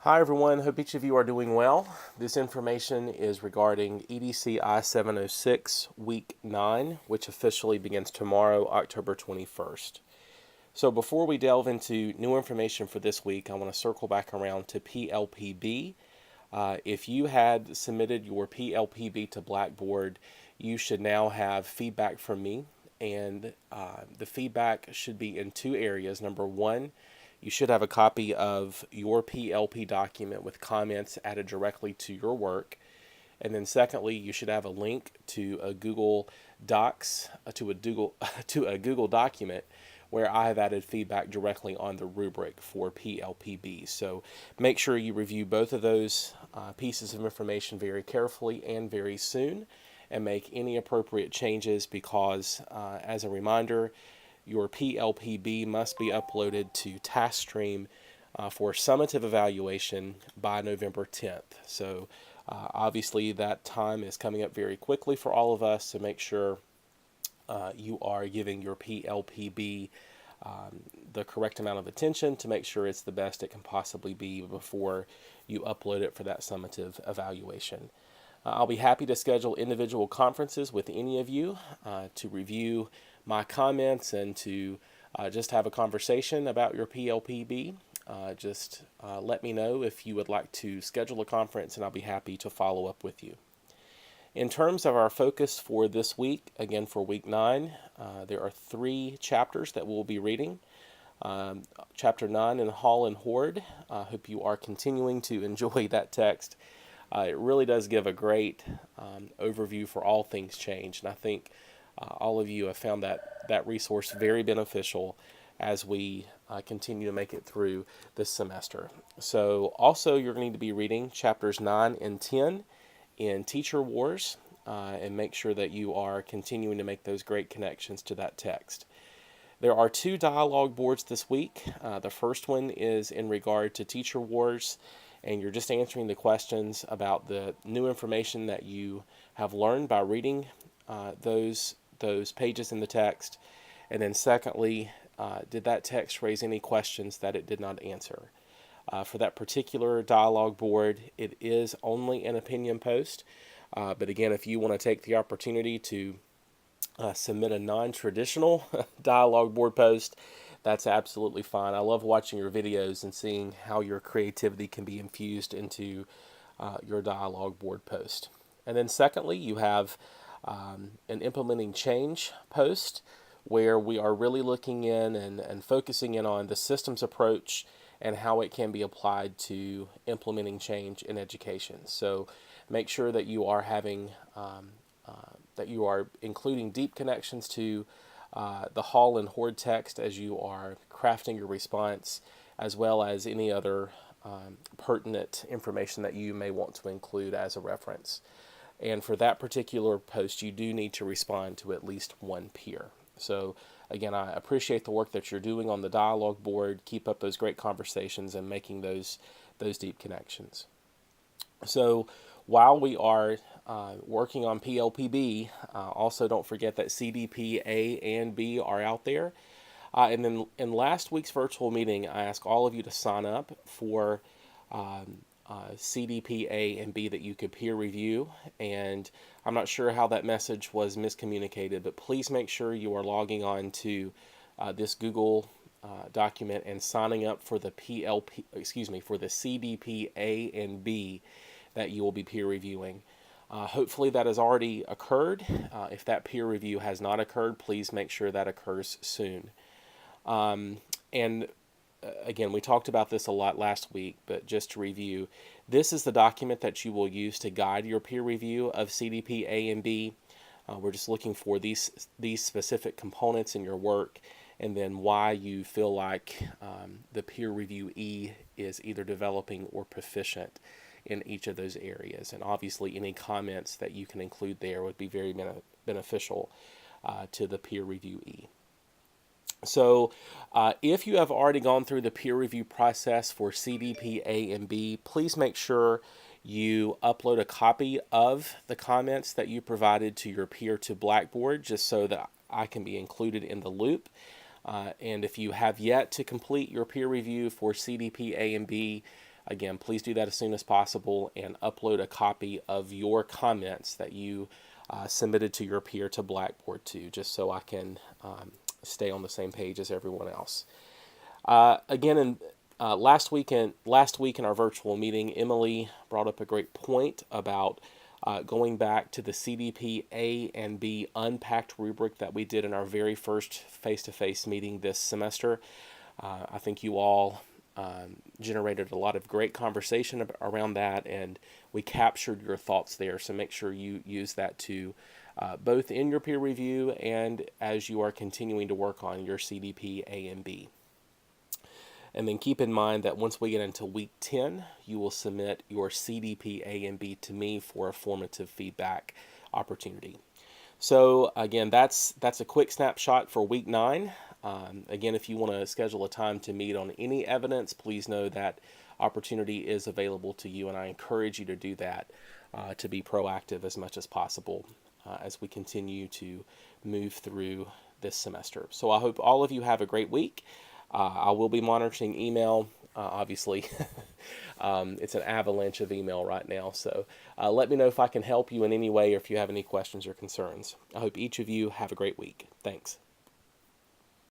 Hi everyone, hope each of you are doing well. This information is regarding EDCI 706 Week 9, which officially begins tomorrow, October 21st. So before we delve into new information for this week, I want to circle back around to PLPB. If you had submitted your PLPB to Blackboard, you should now have feedback from me, and the feedback should be in two areas. Number one, you should have a copy of your PLP document with comments added directly to your work. And then secondly, you should have a link to a Google Docs, to a Google document where I have added feedback directly on the rubric for PLPB. So make sure you review both of those pieces of information very carefully and very soon and make any appropriate changes because, as a reminder, your PLPB must be uploaded to TaskStream for summative evaluation by November 10th. So obviously that time is coming up very quickly for all of us, so make sure you are giving your PLPB the correct amount of attention to make sure it's the best it can possibly be before you upload it for that summative evaluation. I'll be happy to schedule individual conferences with any of you to review my comments and to just have a conversation about your PLPB. Just let me know if you would like to schedule a conference, and I'll be happy to follow up with you. In terms of our focus for this week, again for week 9, there are 3 chapters that we'll be reading. Chapter 9 in Hall and Hoard. I hope you are continuing to enjoy that text. It really does give a great overview for all things change, and I think all of you have found that resource very beneficial as we continue to make it through this semester. So also you're going to be reading chapters 9 and 10 in Teacher Wars, and make sure that you are continuing to make those great connections to that text. There are 2 dialogue boards this week. The first one is in regard to Teacher Wars, and you're just answering the questions about the new information that you have learned by reading those pages in the text. And then secondly, did that text raise any questions that it did not answer? For that particular dialogue board, it is only an opinion post. But again, if you want to take the opportunity to submit a non-traditional dialogue board post, that's absolutely fine. I love watching your videos and seeing how your creativity can be infused into your dialogue board post. And then secondly, you have an implementing change post where we are really looking in and focusing in on the systems approach and how it can be applied to implementing change in education. So make sure that you are having that you are including deep connections to the Hall and Hoard text as you are crafting your response, as well as any other pertinent information that you may want to include as a reference. And for that particular post, you do need to respond to at least one peer. So again, I appreciate the work that you're doing on the dialogue board. Keep up those great conversations and making those deep connections. So while we are working on PLPB, also don't forget that CDP A and B are out there. And then in last week's virtual meeting, I asked all of you to sign up for CDP A and B that you could peer review, and I'm not sure how that message was miscommunicated, but please make sure you are logging on to this Google document and signing up for the for the CDP A and B that you will be peer reviewing. Hopefully that has already occurred. If that peer review has not occurred, please make sure that occurs soon. And again, we talked about this a lot last week, but just to review, this is the document that you will use to guide your peer review of CDP A and B. We're just looking for these specific components in your work, and then why you feel like the peer reviewee is either developing or proficient in each of those areas. And obviously any comments that you can include there would be very beneficial to the peer reviewee. So if you have already gone through the peer review process for CDP A and B, please make sure you upload a copy of the comments that you provided to your peer to Blackboard, just so that I can be included in the loop. And if you have yet to complete your peer review for CDP A and B, Again, please do that as soon as possible and upload a copy of your comments that you submitted to your peer to Blackboard too, just so I can stay on the same page as everyone else. Again, last week in our virtual meeting, Emily brought up a great point about going back to the CDP A and B unpacked rubric that we did in our very first face-to-face meeting this semester. I think you all generated a lot of great conversation around that, and we captured your thoughts there. So make sure you use that too, both in your peer review and as you are continuing to work on your CDP A and B. And then keep in mind that once we get into week 10, you will submit your CDP A and B to me for a formative feedback opportunity. So again, that's a quick snapshot for week 9. Again, if you want to schedule a time to meet on any evidence, please know that opportunity is available to you, and I encourage you to do that, to be proactive as much as possible as we continue to move through this semester. So I hope all of you have a great week. I will be monitoring email. Obviously, it's an avalanche of email right now. So let me know if I can help you in any way or if you have any questions or concerns. I hope each of you have a great week. Thanks.